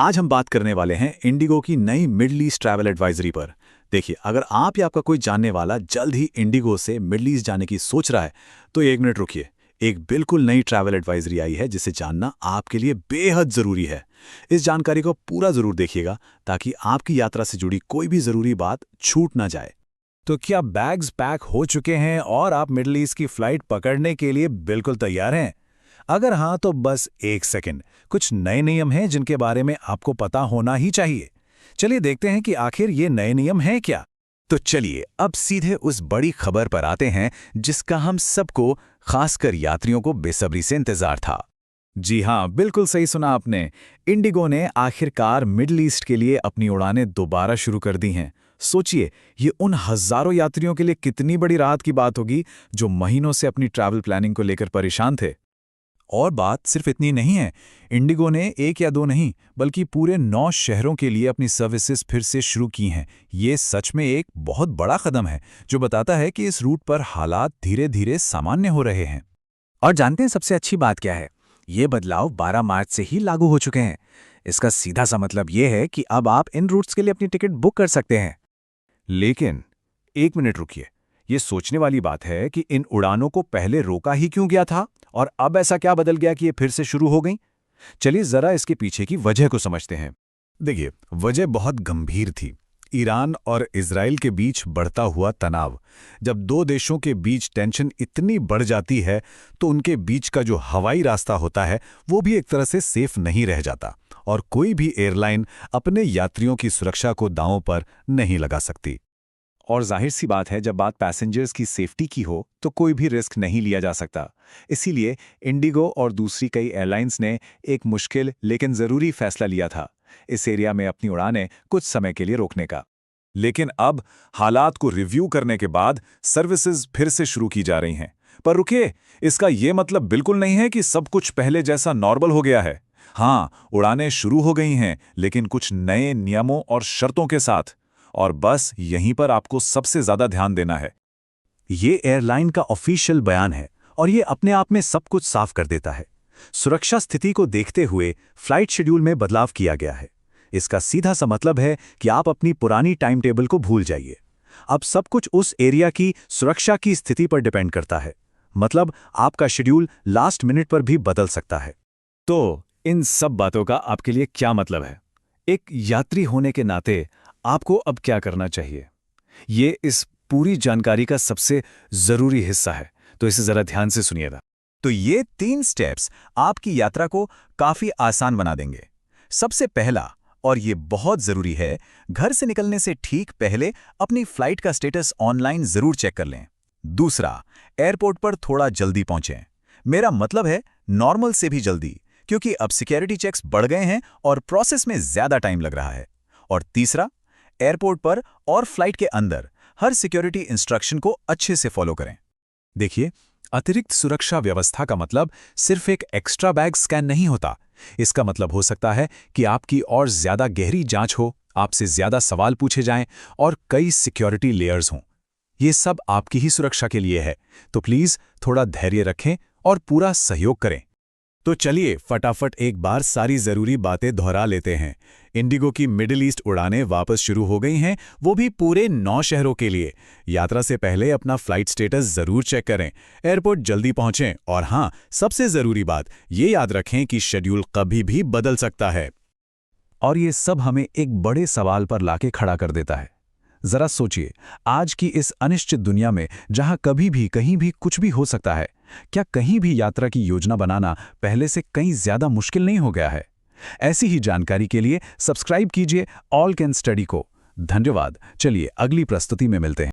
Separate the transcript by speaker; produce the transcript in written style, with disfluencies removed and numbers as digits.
Speaker 1: आज हम बात करने वाले हैं इंडिगो की नई मिडल ईस्ट ट्रैवल एडवाइजरी पर। देखिए, अगर आप या आपका कोई जानने वाला जल्द ही इंडिगो से मिडल ईस्ट जाने की सोच रहा है, तो 1 मिनट रुकिए। एक बिल्कुल नई ट्रैवल एडवाइजरी आई है जिसे जानना आपके लिए बेहद ज़रूरी है। इस जानकारी को पूरा ज़रूर देखिएगा ताकि आपकी यात्रा से जुड़ी कोई भी ज़रूरी बात छूट ना जाए।
Speaker 2: तो क्या बैग्स पैक हो चुके हैं और आप मिडल ईस्ट की फ्लाइट पकड़ने के लिए बिल्कुल तैयार हैं? अगर हाँ, तो बस एक सेकंड, कुछ नए नियम हैं जिनके बारे में आपको पता होना ही चाहिए। चलिए देखते हैं कि आखिर ये नए नियम हैं क्या। तो चलिए अब सीधे उस बड़ी खबर पर आते हैं जिसका हम सबको, खासकर यात्रियों को, बेसब्री से इंतजार था। जी हाँ, बिल्कुल सही सुना आपने। इंडिगो ने आखिरकार मिडल ईस्ट के लिए अपनी उड़ानें दोबारा शुरू कर दी हैं। सोचिए, ये उन हजारों यात्रियों के लिए कितनी बड़ी राहत की बात होगी जो महीनों से अपनी ट्रैवल प्लानिंग को लेकर परेशान थे। और बात सिर्फ इतनी नहीं है, इंडिगो ने 1 या 2 नहीं बल्कि पूरे 9 शहरों के लिए अपनी सर्विसेज फिर से शुरू की हैं। ये सच में एक बहुत बड़ा कदम है जो बताता है कि इस रूट पर हालात धीरे धीरे सामान्य हो रहे हैं।
Speaker 3: और जानते हैं सबसे अच्छी बात क्या है? ये बदलाव 12 मार्च से ही लागू हो चुके हैं। इसका सीधा सा मतलब ये है कि अब आप इन रूट्स के लिए अपनी टिकट बुक कर सकते हैं।
Speaker 2: लेकिन 1 मिनट रुकिए, ये सोचने वाली बात है कि इन उड़ानों को पहले रोका ही क्यों गया था और अब ऐसा क्या बदल गया कि ये फिर से शुरू हो गई? चलिए जरा इसके पीछे की वजह को समझते हैं। देखिए, वजह बहुत गंभीर थी। ईरान और इजराइल के बीच बढ़ता हुआ तनाव। जब 2 देशों के बीच टेंशन इतनी बढ़ जाती है तो उनके बीच का जो हवाई रास्ता होता है वो भी एक तरह से सेफ नहीं रह जाता और कोई भी एयरलाइन अपने यात्रियों की सुरक्षा को दांव पर नहीं लगा सकती। और जाहिर सी बात है, जब बात पैसेंजर्स की सेफ्टी की हो तो कोई भी रिस्क नहीं लिया जा सकता। इसीलिए इंडिगो और दूसरी कई एयरलाइंस ने एक मुश्किल लेकिन ज़रूरी फैसला लिया था, इस एरिया में अपनी उड़ानें कुछ समय के लिए रोकने का। लेकिन अब हालात को रिव्यू करने के बाद सर्विसेज फिर से शुरू की जा रही हैं। पर रुकिए, इसका ये मतलब बिल्कुल नहीं है कि सब कुछ पहले जैसा नॉर्मल हो गया है। हाँ, उड़ानें शुरू हो गई हैं, लेकिन कुछ नए नियमों और शर्तों के साथ। और बस यहीं पर आपको सबसे ज्यादा ध्यान देना है।
Speaker 3: ये एयरलाइन का ऑफिशियल बयान है और ये अपने आप में सब कुछ साफ कर देता है। सुरक्षा स्थिति को देखते हुए फ्लाइट शेड्यूल में बदलाव किया गया है। इसका सीधा सा मतलब है कि आप अपनी पुरानी टाइम टेबल को भूल जाइए। अब सब कुछ उस एरिया की सुरक्षा की स्थिति पर डिपेंड करता है। मतलब आपका शेड्यूल लास्ट मिनट पर भी बदल सकता है।
Speaker 2: तो इन सब बातों का आपके लिए क्या मतलब है? एक यात्री होने के नाते आपको अब क्या करना चाहिए? ये इस पूरी जानकारी का सबसे जरूरी हिस्सा है, तो इसे जरा ध्यान से सुनिएगा।
Speaker 3: तो ये 3 स्टेप्स आपकी यात्रा को काफी आसान बना देंगे। सबसे पहला, और ये बहुत जरूरी है, घर से निकलने से ठीक पहले अपनी फ्लाइट का स्टेटस ऑनलाइन जरूर चेक कर लें। दूसरा, एयरपोर्ट पर थोड़ा जल्दी पहुंचें। मेरा मतलब है नॉर्मल से भी जल्दी, क्योंकि अब सिक्योरिटी चेक्स बढ़ गए हैं और प्रोसेस में ज्यादा टाइम लग रहा है। और तीसरा, एयरपोर्ट पर और फ्लाइट के अंदर हर सिक्योरिटी इंस्ट्रक्शन को अच्छे से फॉलो करें।
Speaker 2: देखिए, अतिरिक्त सुरक्षा व्यवस्था का मतलब सिर्फ एक एक्स्ट्रा बैग स्कैन नहीं होता। इसका मतलब हो सकता है कि आपकी और ज्यादा गहरी जांच हो, आपसे ज्यादा सवाल पूछे जाएं और कई सिक्योरिटी लेयर्स हों। ये सब आपकी ही सुरक्षा के लिए है, तो प्लीज थोड़ा धैर्य रखें और पूरा सहयोग करें। तो चलिए फटाफट एक बार सारी जरूरी बातें दोहरा लेते हैं। इंडिगो की मिडिल ईस्ट उड़ानें वापस शुरू हो गई हैं, वो भी पूरे 9 शहरों के लिए। यात्रा से पहले अपना फ्लाइट स्टेटस जरूर चेक करें, एयरपोर्ट जल्दी पहुंचें और हाँ, सबसे जरूरी बात ये याद रखें कि शेड्यूल कभी भी बदल सकता है। और ये सब हमें एक बड़े सवाल पर लाके खड़ा कर देता है। जरा सोचिए, आज की इस अनिश्चित दुनिया में जहां कभी भी कहीं भी कुछ भी हो सकता है, क्या कहीं भी यात्रा की योजना बनाना पहले से कहीं ज्यादा मुश्किल नहीं हो गया है? ऐसी ही जानकारी के लिए सब्सक्राइब कीजिए ऑल कैन स्टडी को। धन्यवाद। चलिए अगली प्रस्तुति में मिलते हैं।